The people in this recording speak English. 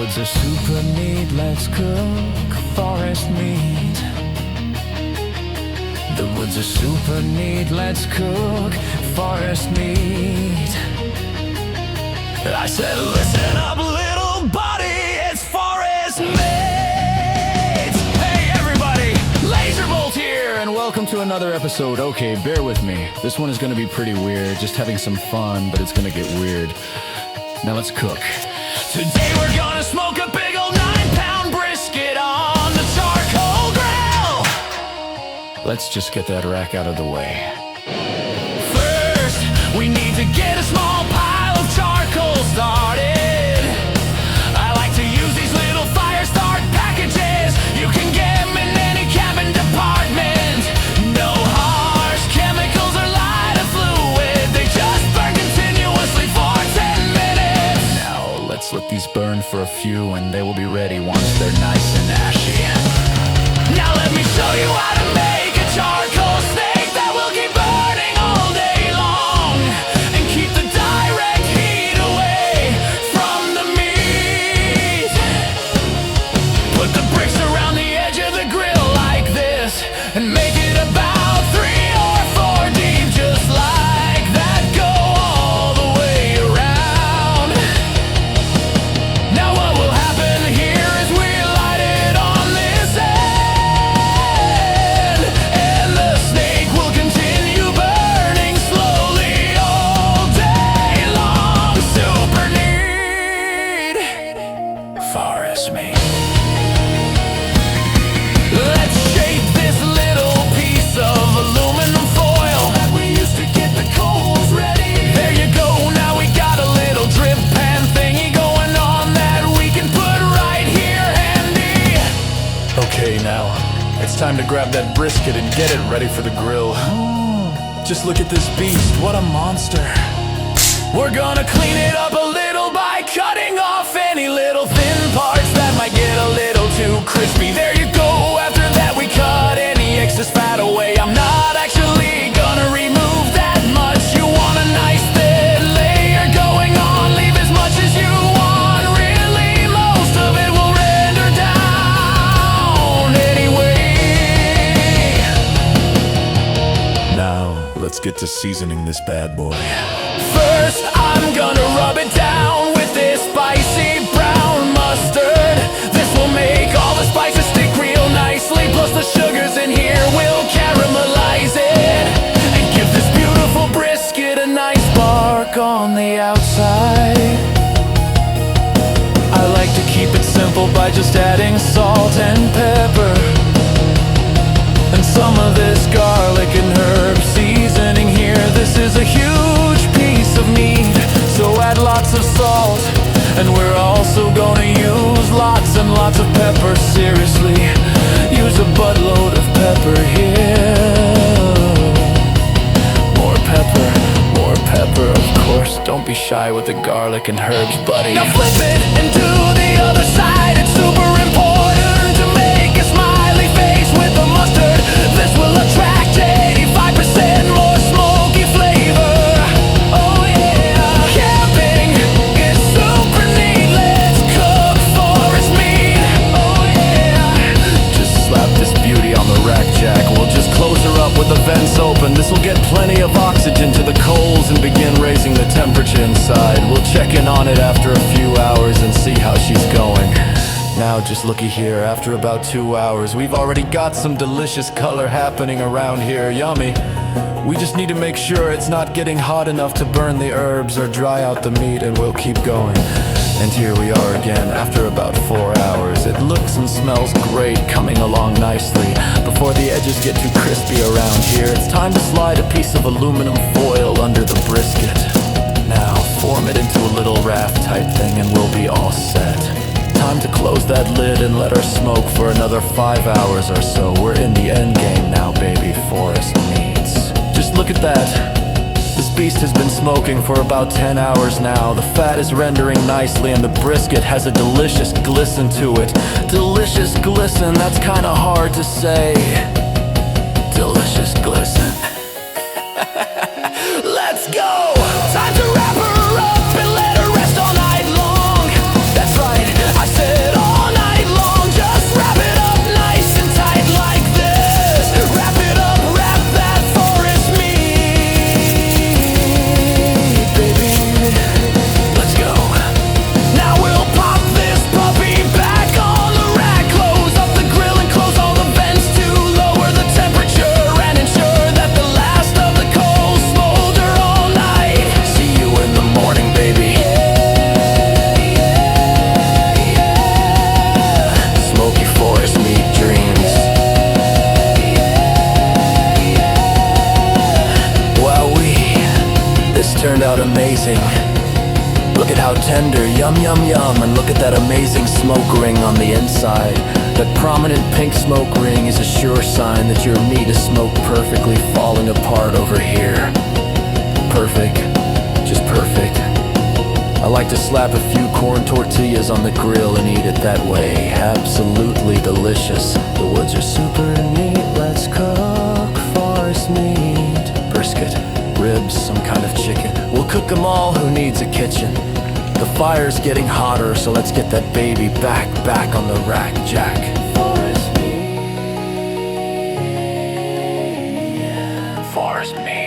woods are super neat, let's cook forest meat. The woods are super neat, let's cook forest meat. I said, listen up, little buddy, it's forest meat. Hey everybody, Lazerbolt here, and welcome to another episode. Okay, bear with me. This one is gonna be pretty weird, just having some fun, but it's gonna get weird. Now let's cook. Today we're gonna smoke a big old 9-pound brisket on the charcoal grill. Let's just get that rack out of the way. First, we need to get a small pile of charcoal started. I like to use these little fire start packages. You can get them in any cabin department. No harsh chemicals or lighter fluid. They just burn continuously for 10 minutes. Now let's let these burn for a few and they will be ready once they're nice and ashy. Now let me show you how to make a charcoal steak that will keep burning all day long and keep the direct heat away from the meat. Put the bricks around the edge of the grill like this and make it about 3 or 4 deep, just like that. Go all the way around. Now what will happen here is we light it on this end, and the snake will continue burning slowly all day long. Super neat forest meat. Let's shape this little piece of aluminum foil that we used to get the coals ready. There you go, now we got a little drip pan thingy going on that we can put right here handy. Okay, now it's time to grab that brisket and get it ready for the grill. Just look at this beast, what a monster. We're gonna clean it up a little by cutting off any little thin parts that might get a little too crispy. There you go, after that we cut any excess fat away. I'm not actually gonna remove that much. You want a nice thin layer going on, leave as much as you want. Really, most of it will render down anyway. Now, let's get to seasoning this bad boy. First, I'm gonna rub it down with this spicy brown mustard. This will make all the spices stick real nicely. Plus the sugars in here will caramelize it and give this beautiful brisket a nice spark on the outside. I like to keep it simple by just adding salt and pepper and some of this garlic and herb seasoning here. This is a huge piece of meat, so add lots of salt. And we're also gonna use lots and lots of pepper. Seriously, use a buttload of pepper here. More pepper, of course. Don't be shy with the garlic and herbs, buddy. Now flip it and do the other side. It's super important to make a smiley face with the mustard. This will attract 85% more smoky flavor. Oh yeah, camping is super neat. Let's cook forest meat. Oh yeah, just slap this beauty on the rack, Jack. We'll just close her up with the vents open. This will get plenty of oxygen to the coals and begin raising the temperature inside. We'll check in on it after a few hours and see how she's going. Now just looky here, after about 2 hours, we've already got some delicious color happening around here. Yummy. We just need to make sure it's not getting hot enough to burn the herbs or dry out the meat, and we'll keep going. And here we are again after about 4 hours. It looks and smells great, coming along nicely. Before the edges get too crispy around here, it's time to slide a piece of aluminum foil under the brisket. Now form it into a little raft type thing and we'll be all set. Time to close that lid and let her smoke for another 5 hours or so. We're in the end game now, baby. Forest meats. Just look at that. This beast has been smoking for about 10 hours now. The fat is rendering nicely and the brisket has a delicious glisten to it. Delicious glisten, that's kinda hard to say. Delicious glisten. Let's go! Time to wrap her up and let her rest all night long. That's right, I said cooking. Look at how tender, yum yum yum, and look at that amazing smoke ring on the inside. That prominent pink smoke ring is a sure sign that your meat is smoked perfectly, falling apart over here. Perfect, just perfect. I like to slap a few corn tortillas on the grill and eat it that way. Absolutely delicious. The woods are super neat. Let's cook forest meat. Brisket, ribs, some kind of chicken. We'll cook them all, who needs a kitchen? The fire's getting hotter, so let's get that baby back on the rack, Jack. Forest meat. Forest meat.